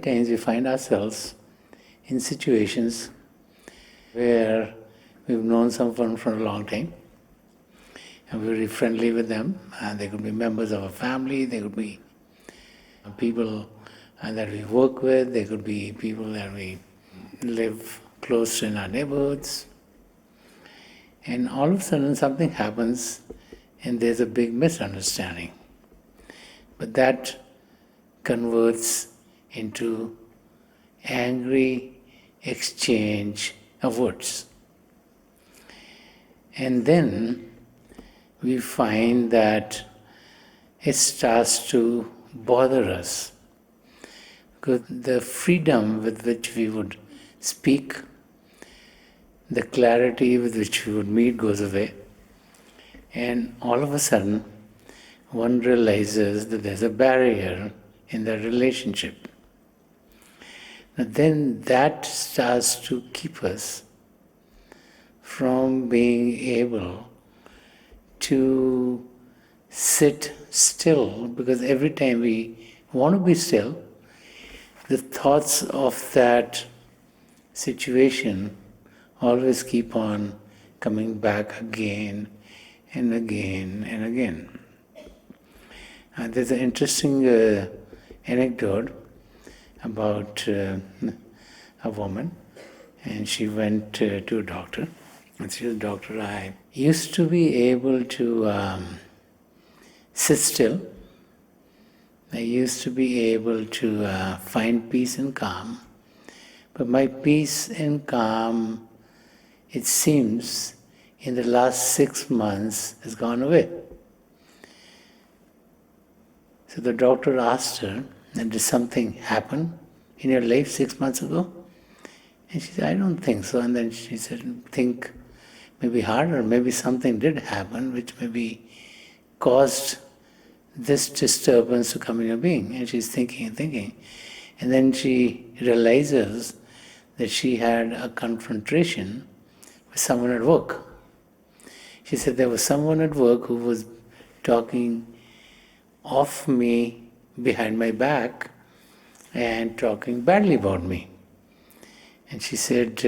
times we find ourselves in situations where we've known someone for a long time and we're very friendly with them, and they could be members of a family, they could be people that we work with, they could be people that we live close in our neighborhoods. And all of a sudden something happens and there's a big misunderstanding. But that converts into angry exchange of words. And then we find that it starts to bother us, because the freedom with which we would speak, the clarity with which we would meet goes away, and all of a sudden one realizes that there's a barrier in the relationship. But then that starts to keep us from being able to sit still, because every time we want to be still, the thoughts of that situation always keep on coming back again and again and again. And there's an interesting anecdote about a woman, and she went to a doctor, and she said, "Doctor, I used to be able to sit still. I used to be able to find peace and calm, but my peace and calm, it seems, in the last 6 months has gone away." So the doctor asked her, "Did something happen in your life 6 months ago?" And she said, "I don't think so." And then she said, "Think maybe harder, maybe something did happen which maybe caused this disturbance to come in your being." And she's thinking and thinking. And then she realizes that she had a confrontation with someone at work. She said there was someone at work who was talking of me behind my back and talking badly about me. And she said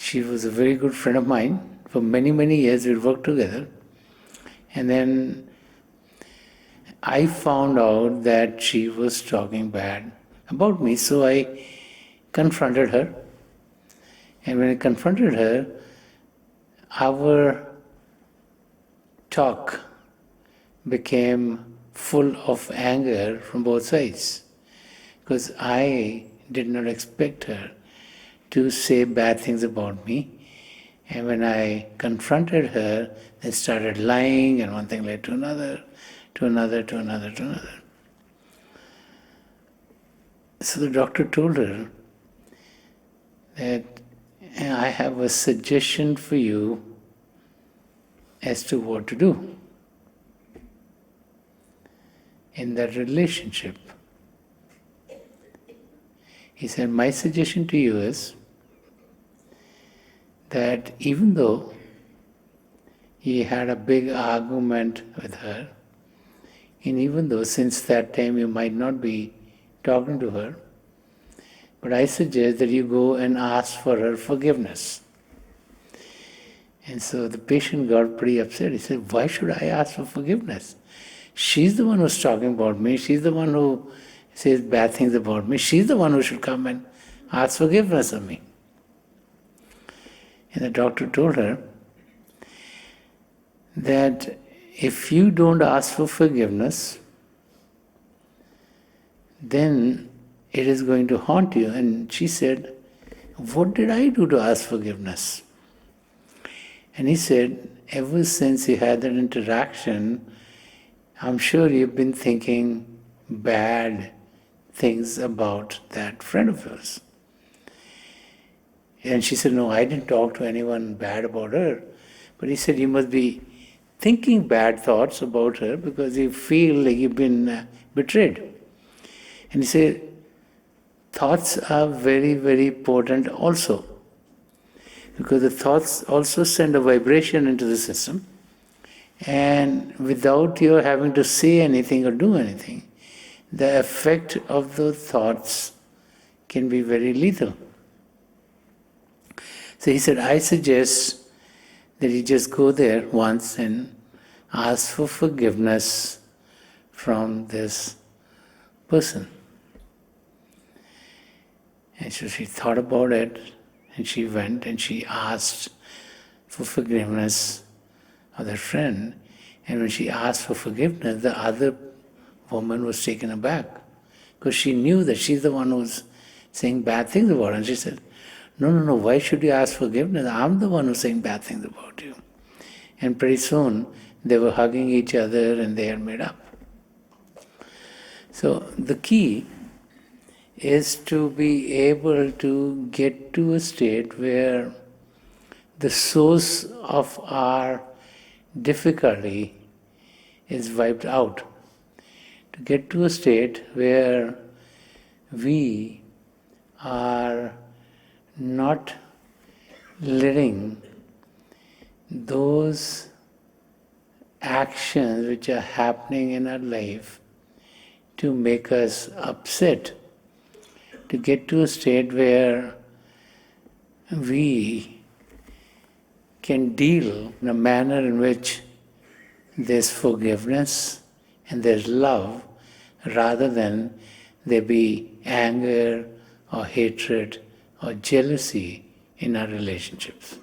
she was a very good friend of mine. For many, many years we worked together. And then I found out that she was talking bad about me, so I confronted her. And when I confronted her, our talk became full of anger from both sides, because I did not expect her to say bad things about me. And when I confronted her, they started lying, and one thing led to another, to another, to another, to another. So the doctor told her that, "I have a suggestion for you as to what to do in that relationship." He said, "My suggestion to you is that even though you had a big argument with her, and even though since that time you might not be talking to her, but I suggest that you go and ask for her forgiveness." And so the patient got pretty upset. He said, "Why should I ask for forgiveness? She's the one who's talking about me. She's the one who says bad things about me. She's the one who should come and ask forgiveness of me." And the doctor told her that if you don't ask for forgiveness, then it is going to haunt you. And she said, "What did I do to ask forgiveness?" And he said, "Ever since you had that interaction, I'm sure you've been thinking bad things about that friend of yours." And she said, "No, I didn't talk to anyone bad about her." But he said, "You must be thinking bad thoughts about her because you feel like you've been betrayed." And he said, thoughts are very, very important also, because the thoughts also send a vibration into the system, and without your having to say anything or do anything, the effect of those thoughts can be very lethal. So he said, I suggest that you just go there once and ask for forgiveness from this person. And so she thought about it, and she went and she asked for forgiveness of that friend. And when she asked for forgiveness, the other woman was taken aback, because she knew that she's the one who's saying bad things about her. And she said, no, why should you ask forgiveness? I'm the one who's saying bad things about you. And pretty soon, they were hugging each other and they had made up. So the key is to be able to get to a state where the source of our difficulty is wiped out. To get to a state where we are not letting those actions which are happening in our life to make us upset, to get to a state where we can deal in a manner in which there's forgiveness and there's love, rather than there be anger or hatred or jealousy in our relationships.